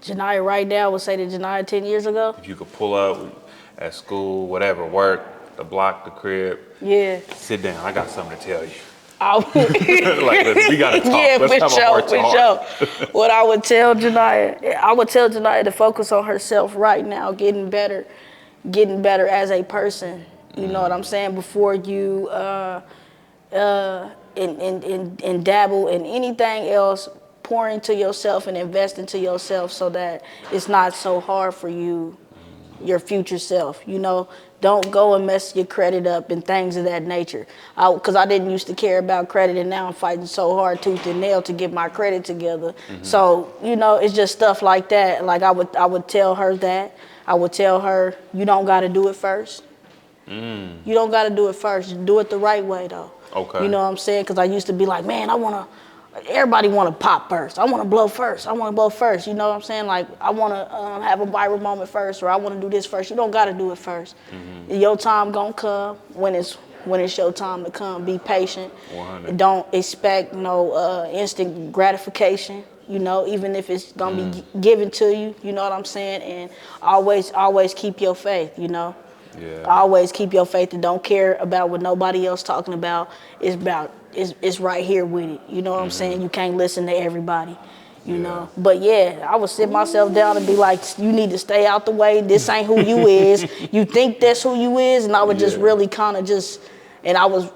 Genaya right now would say to Genaya 10 years ago? If you could pull up at school, whatever, work, the block, the crib. Yeah. Sit down. I got something to tell you. Like, we gotta talk. Yeah, Let's have a heart to heart. sure. What I would tell Genaya to focus on herself right now, getting better as a person. You know what I'm saying? Before you and dabble in anything else, pour into yourself and invest into yourself so that it's not so hard for you, your future self, you know. Don't go and mess your credit up and things of that nature. Because I didn't used to care about credit, and now I'm fighting so hard tooth and nail to get my credit together. So, you know, it's just stuff like that. Like I would tell her that. I would tell her, you don't got to do it first. You don't got to do it first. Do it the right way, though. Okay. You know what I'm saying? Because I used to be like, man, everybody want to pop first. I want to blow first. You know what I'm saying? Like, I want to have a viral moment first, or I want to do this first. You don't got to do it first. Your time gonna come when it's your time to come. Be patient. 100. Don't expect no instant gratification. You know, even if it's gonna be given to you. You know what I'm saying? And always keep your faith. You know. Yeah. Always keep your faith and don't care about what nobody else talking about. It's right here with it. You know what I'm saying? You can't listen to everybody. You know. But yeah, I would sit myself down and be like, you need to stay out the way. This ain't who you is. You think that's who you is, and I would just really kind of and I was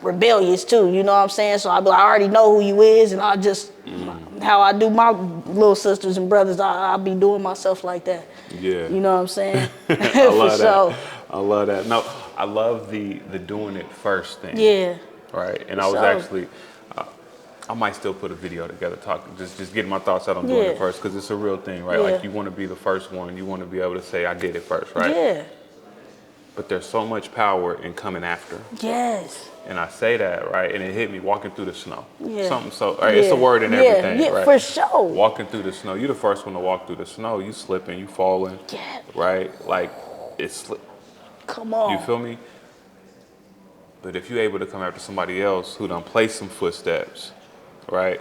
rebellious too. You know what I'm saying? So I already know who you is, and I just how I do my little sisters and brothers, I be doing myself like that. Yeah. You know what I'm saying? I love For that. sure. I love that. No, I love the doing it first thing. Yeah. Right. And I was actually, I might still put a video together, just getting my thoughts out on doing it first, because it's a real thing, right? Like, you want to be the first one. You want to be able to say, I did it first, right? Yeah. But there's so much power in coming after. Yes. And I say that, right? And it hit me walking through the snow. Yeah. Something so, right? It's a word in everything, right? For sure. Walking through the snow. You're the first one to walk through the snow. You slipping, you falling, right? Like, it's Come on. You feel me? But if you're able to come after somebody else who done placed some footsteps, right?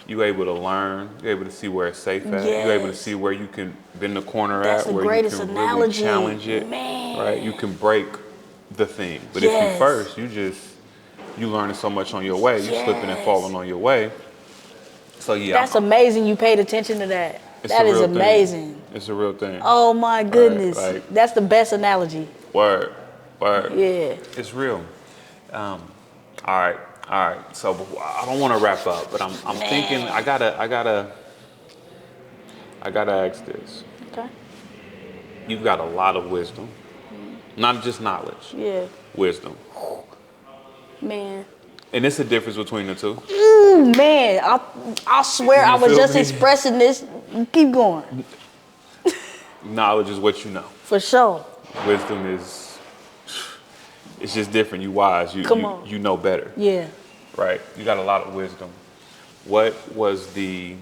You able to learn. You're able to see where it's safe at. You're able to see where you can bend the corner That's at, the where you greatest can analogy. really challenge it, Man. right? You can break the thing. But if you first, you learning so much on your way. You slipping and falling on your way. So yeah, that's amazing. You paid attention to that. That is amazing. It's a real thing. Oh my goodness, right, like, that's the best analogy. Word. Yeah. It's real. All right. So I don't want to wrap up, but I'm thinking I gotta ask this. Okay. You've got a lot of wisdom, not just knowledge. Yeah. Wisdom. Man. And it's a difference between the two. Ooh, man, I swear I was just expressing this. Keep going. Knowledge is what you know. For sure. Wisdom is It's just different. You wise. You know better. Yeah. Right. You got a lot of wisdom. What was a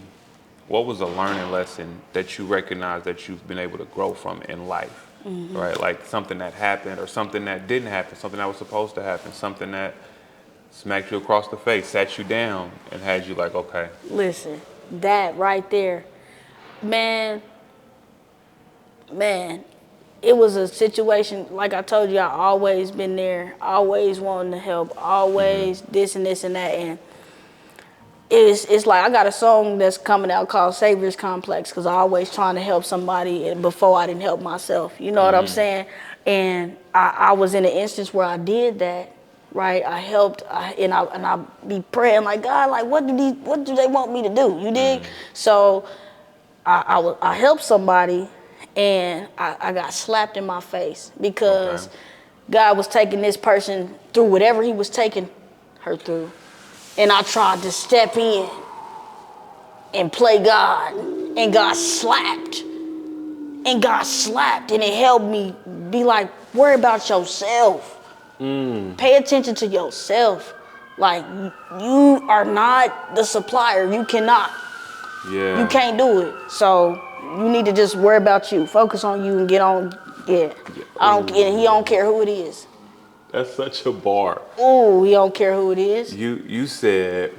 learning lesson that you recognize that you've been able to grow from in life? Right? Like something that happened or something that didn't happen, something that was supposed to happen, something that smacked you across the face, sat you down and had you like, okay. Listen, that right there, man, it was a situation, like I told you, I always been there, always wanting to help, always this and this and that. And it's like I got a song that's coming out called Savior's Complex because I always trying to help somebody before I didn't help myself. You know what I'm saying? And I was in an instance where I did that, right? I helped, and I be praying like, God, like what do they want me to do? You dig? So I helped somebody, and I got slapped in my face because God was taking this person through whatever He was taking her through. And I tried to step in and play God, and God slapped. And it helped me be like, worry about yourself. Pay attention to yourself. Like, you are not the supplier. You cannot. Yeah. You can't do it. So you need to just worry about you. Focus on you and get on. Yeah. And He don't care who it is. That's such a bar. Ooh, He don't care who it is. You said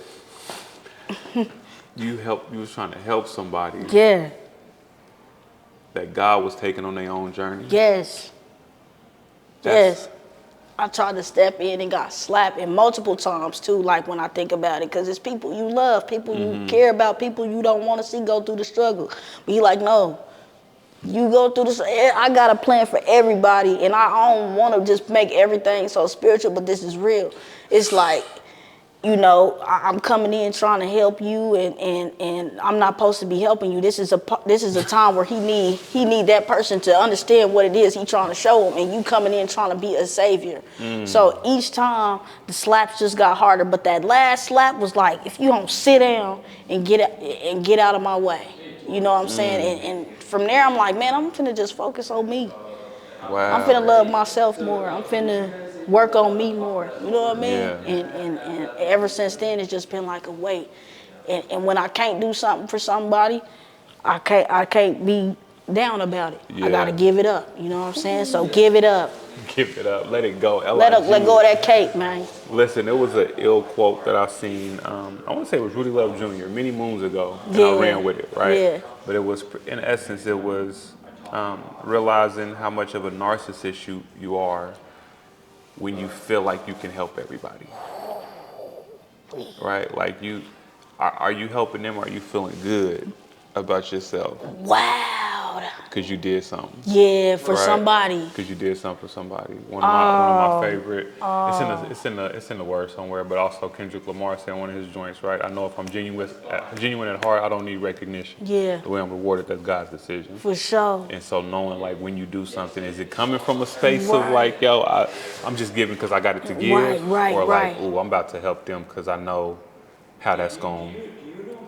you was trying to help somebody. Yeah. That God was taking on their own journey. Yes. Yes. I tried to step in and got slapped, and multiple times too, like when I think about it, because it's people you love, people you care about, people you don't want to see go through the struggle. But He like, no, you go through this. I got a plan for everybody, and I don't want to just make everything so spiritual, but this is real. It's like, you know, I'm coming in trying to help you, and I'm not supposed to be helping you. This is a time where he need that person to understand what it is He trying to show him, and you coming in trying to be a savior. So each time the slaps just got harder, but that last slap was like, if you don't sit down and get out of my way, you know what I'm saying? And from there I'm like, man, I'm finna just focus on me. Wow. I'm finna love myself more. I'm finna work on me more. You know what I mean? Yeah. And ever since then, it's just been like a weight. And when I can't do something for somebody, I can't be down about it. Yeah. I gotta give it up. You know what I'm saying? So give it up. Give it up. Let it go. Let go of that cake, man. Listen, it was an ill quote that I seen. I want to say it was Rudy Love Jr. many moons ago, and I ran with it, right? Yeah. But it was, in essence, it was realizing how much of a narcissist you are when you feel like you can help everybody, right? Like are you helping them? Or are you feeling good about yourself? Wow. Because you did something. Yeah, for somebody. Because you did something for somebody. One of my favorite. It's in the word somewhere, but also Kendrick Lamar said one of his joints, right? I know if I'm genuine at heart, I don't need recognition. Yeah. The way I'm rewarded, that's God's decision. For sure. And so knowing like when you do something, is it coming from a space of like, yo, I'm just giving because I got it to give, or like, ooh, I'm about to help them because I know how that's going.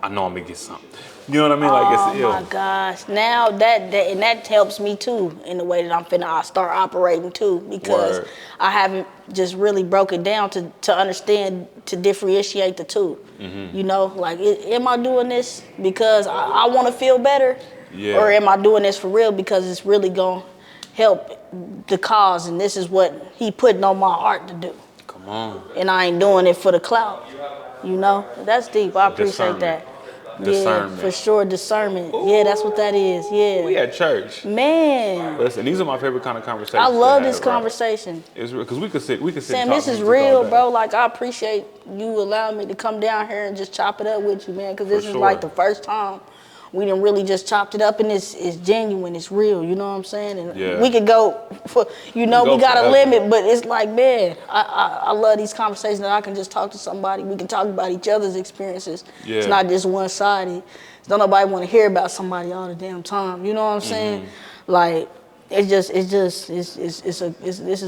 I know I'm gonna get something. You know what I mean? Like it's ill. Oh my gosh! Now that helps me too in the way that I start operating too, because I haven't just really broke it down to understand, to differentiate the two. You know, like am I doing this because I want to feel better, or am I doing this for real because it's really gonna help the cause, and this is what He putting on my heart to do. Come on. And I ain't doing it for the clout. You know, that's deep. I appreciate that. Discernment. Yeah, for sure, discernment. Ooh. Yeah, that's what that is. Yeah. We at church. Man. Listen, these are my favorite kind of conversations. I love this conversation. It's real, because we could sit. Sam, this is real, bro. Like, I appreciate you allowing me to come down here and just chop it up with you, man. Because this is like the first time we done really just chopped it up, and it's genuine, it's real, you know what I'm saying? And we could go for, we got a limit, but it's like, man, I love these conversations that I can just talk to somebody. We can talk about each other's experiences. Yeah. It's not just one-sided. Don't nobody want to hear about somebody all the damn time, you know what I'm saying? Like, this is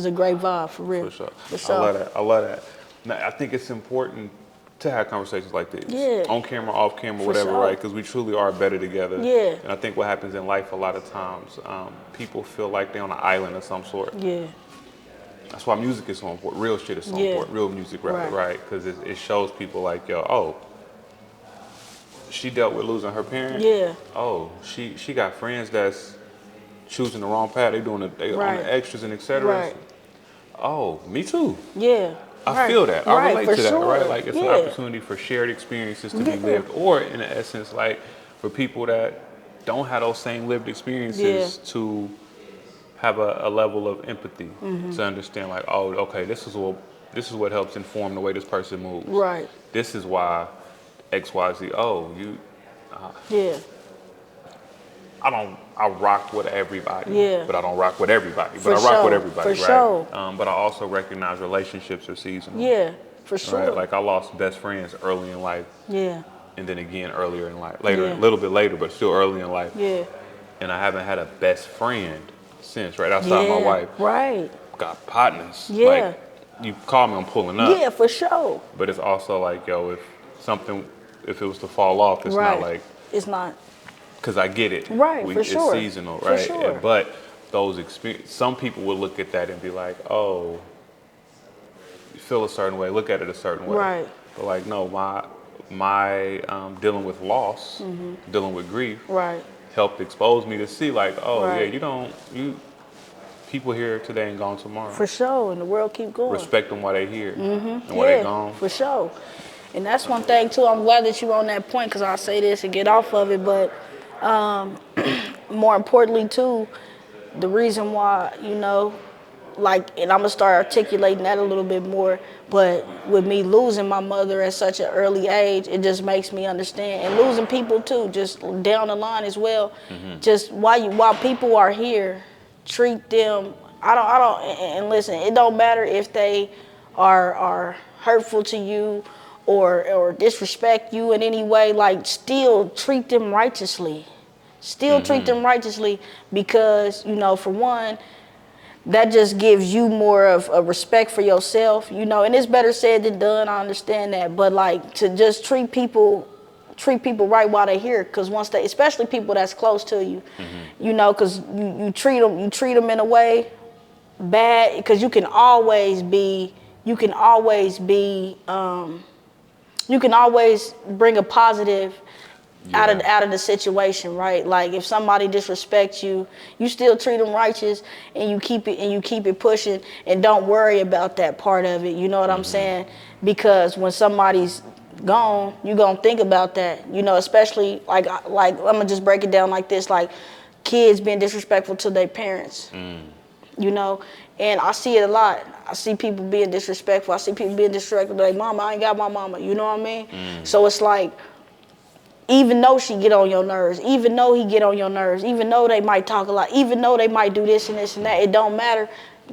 a great vibe, for real. For sure. I love that. Now, I think it's important to have conversations like this, on camera, off camera, whatever, right? Because we truly are better together. Yeah. And I think what happens in life a lot of times, people feel like they're on an island of some sort. Yeah. That's why music is so important. Real shit is so Yeah. important. Real music, rather, right? Because it shows people like, yo, oh, she dealt with losing her parent. Yeah. Oh, she got friends that's choosing the wrong path. They doing they on Right. the extras and et cetera. Right. Oh, me too. Yeah. I Right. feel that. I Right, relate for to that, sure. right? Like it's an Yeah. opportunity for shared experiences to be Yeah. lived, or in essence, like for people that don't have those same lived experiences to have a level of empathy Mm-hmm. to understand, like, oh, okay, this is what helps inform the way this person moves. Right. This is why X, Y, Z. Oh, Yeah. I rock with everybody, Yeah. but I don't rock with everybody. For But I rock with sure, everybody, for right? sure. But I also recognize relationships are seasonal. Yeah. For sure. Right? Like I lost best friends early in life, Yeah. and then again earlier in life, later, Yeah. a little bit later, but still early in life. Yeah. And I haven't had a best friend since, right? Outside my wife. Right. Got partners. Yeah. Like, you call me, I'm pulling up. Yeah, for sure. But it's also like, yo, if it was to fall off, it's Right. not like, It's not. because I get it. Right, for it's sure. seasonal, For right? sure. But those some people would look at that and be like, oh, you feel a certain way, look at it a certain way. Right. But like, no, my dealing with loss, dealing with grief, Right. helped expose me to see like, oh Right. yeah, people here today and gone tomorrow. For sure. And the world keep going. Respect them while they here and while they gone. For sure. And that's one thing too. I'm glad that you're on that point because I'll say this and get off of it. But more importantly too, the reason why, like, and I'm gonna start articulating that a little bit more. But with me losing my mother at such an early age, it just makes me understand, and losing people too, just down the line as well. Just while people are here, treat them. I don't. And listen, it don't matter if they are hurtful to you or disrespect you in any way. Like, still treat them righteously. Still treat them righteously because, for one, that just gives you more of a respect for yourself, and it's better said than done. I understand that. But like, to just treat people right while they're here, because once they, especially people that's close to you, because you treat them in a way bad, because you can always bring a positive out of the situation, right? Like if somebody disrespects you, you still treat them righteous and you keep it pushing and don't worry about that part of it. You know what I'm saying? Because when somebody's gone, you're gonna think about that. Especially like I'm gonna just break it down like this, like kids being disrespectful to their parents. And I see it a lot. I see people being disrespectful. I see people being disrespectful to their mama. I ain't got my mama. You know what I mean? So it's like, even though she get on your nerves, even though he get on your nerves, even though they might talk a lot, even though they might do this and this and that, it don't matter.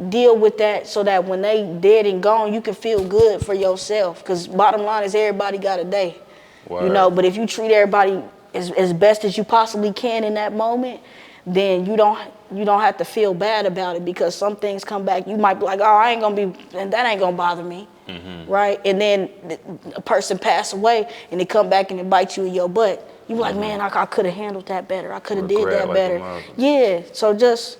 Deal with that so that when they dead and gone, you can feel good for yourself. Because bottom line is everybody got a day. Word. But if you treat everybody as best as you possibly can in that moment, then you don't have to feel bad about it, because some things come back. You might be like, oh, that ain't gonna bother me. Right? And then a person pass away and they come back and it bites you in your butt. You like, man, I could have handled that better. I could have did that better. Yeah. So just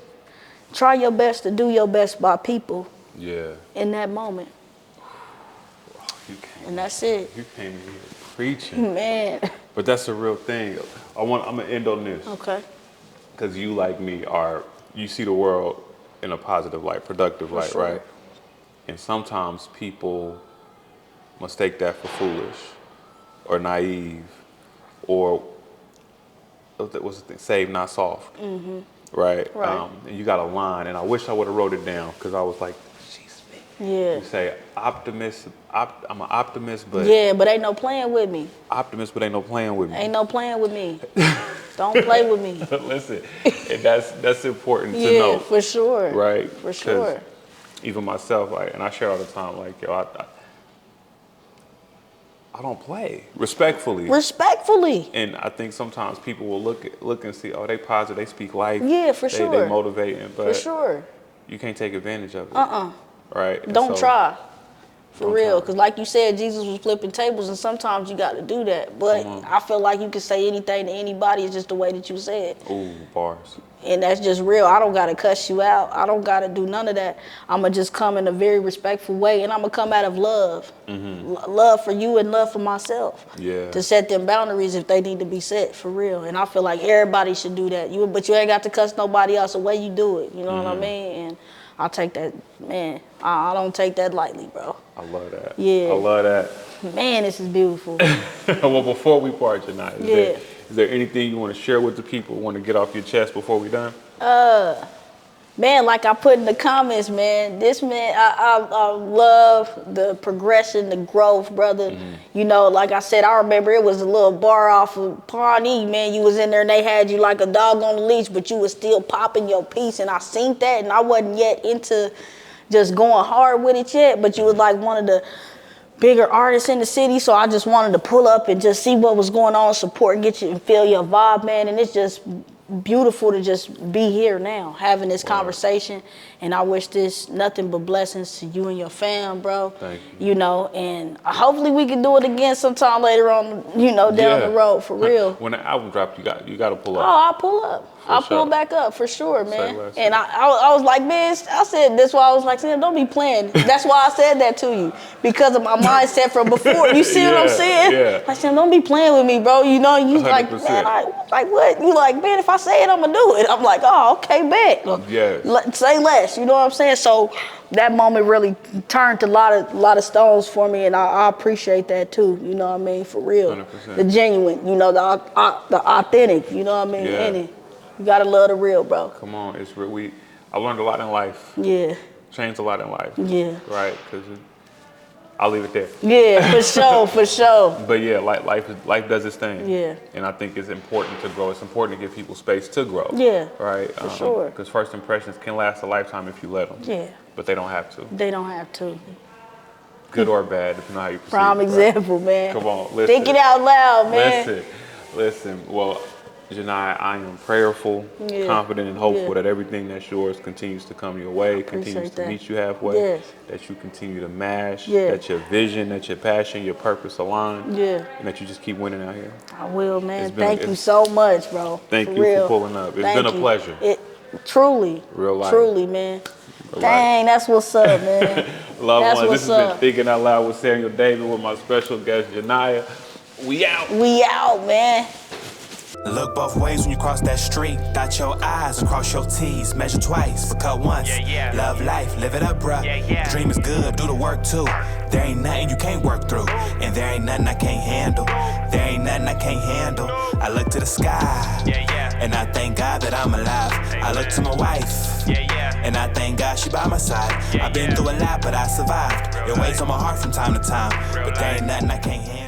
try your best to do your best by people. Yeah. In that moment. And that's it. You came in here preaching. Man. But that's a real thing. I'm gonna end on this. Okay. Because you, like me, you see the world in a positive light, productive light, sure. right? And sometimes people mistake that for foolish or naive or, what's the thing, saved, not soft, right? And you got a line, and I wish I would have wrote it down, because I was like, jeez, man. Yeah. You say, I'm an optimist, but... Yeah, but ain't no playing with me. Optimist, but ain't no playing with me. Ain't no playing with me. Don't play with me. Listen, and that's important to know. Yeah, for sure. Right? For sure. Even myself, and I share all the time, like, yo, I don't play respectfully. Respectfully. And I think sometimes people will look and see, oh, they positive, they speak life. Yeah, for sure. They motivating, but for sure. you can't take advantage of it. Uh-uh. Right? And Don't try. For real, because like you said, Jesus was flipping tables, and sometimes you got to do that. But I feel like you can say anything to anybody. It's just the way that you say it. Ooh, bars. And that's just real. I don't got to cuss you out. I don't got to do none of that. I'm going to just come in a very respectful way, and I'm going to come out of love. Love for you and love for myself. Yeah. To set them boundaries if they need to be set, for real. And I feel like everybody should do that. But you ain't got to cuss nobody else the way you do it. You know what I mean? And I take that, man, I don't take that lightly, bro. I love that. Yeah. I love that. Man, this is beautiful. Well, before we part, Genaya, is there anything you want to share with the people, want to get off your chest before we done? Man, like I put in the comments, man, this man, I love the progression, the growth, brother. You know, like I said, I remember it was a little bar off of Pawnee, man. You was in there and they had you like a dog on the leash, but you was still popping your piece. And I seen that, and I wasn't yet into just going hard with it yet, but you was like one of the bigger artists in the city, so I just wanted to pull up and just see what was going on, support, get you and feel your vibe, man. And it's just beautiful to just be here now, having this conversation. And I wish this nothing but blessings to you and your fam, bro. Thank you. You know, and hopefully we can do it again sometime later on, you know, down the road, for real. When the album dropped, you got to pull up. Oh, I'll pull up. I'll pull back up for sure, man. less. And I was like, man, I said, that's why I was like, Sam, don't be playing. That's why I said that to you, because of my mindset from before. You see what I'm saying? Yeah. I said, don't be playing with me, bro. You know, you like, 100%. man, like what? You like, man, if I say it, I'm gonna do it. I'm like, oh, okay, bet. Yes. Say less. You know what I'm saying? So that moment really turned a lot of stones for me, and I appreciate that too. You know what I mean? For real. 100%. The genuine. You know, the authentic. You know what I mean? Yeah. In it. You gotta love the real, bro. Come on, it's real. I learned a lot in life. Yeah. Changed a lot in life. Yeah. Right, because I'll leave it there. Yeah, for sure, for sure. But yeah, life does its thing. Yeah. And I think it's important to grow. It's important to give people space to grow. Yeah. Right. For sure. Because first impressions can last a lifetime if you let them. Yeah. But they don't have to. They don't have to. Good or bad, depending on how you perceive Prime it, example, man. Come on, listen. Think it out loud, man. Listen. Well, Genaya, I am prayerful, confident, and hopeful that everything that's yours continues to come your way, continues to meet you halfway, that you continue to mash, that your vision, that your passion, your purpose align, and that you just keep winning out here. I will, man. Thank you so much, bro. Thank you for pulling up. It's been a pleasure. Truly. Real life. Truly, man. Real Dang, life. that's what's up, man. Loved ones, this has been Thinking Out Loud with Samuel David with my special guest, Genaya. We out. We out, man. Look both ways when you cross that street. Dot your I's and cross your T's. Measure twice, but cut once. Love life, live it up, bruh. Dream is good, do the work too. There ain't nothing you can't work through, and there ain't nothing I can't handle. There ain't nothing I can't handle. I look to the sky, and I thank God that I'm alive. I look to my wife, and I thank God she by my side. I've been through a lot, but I survived. It weighs on my heart from time to time, but there ain't nothing I can't handle.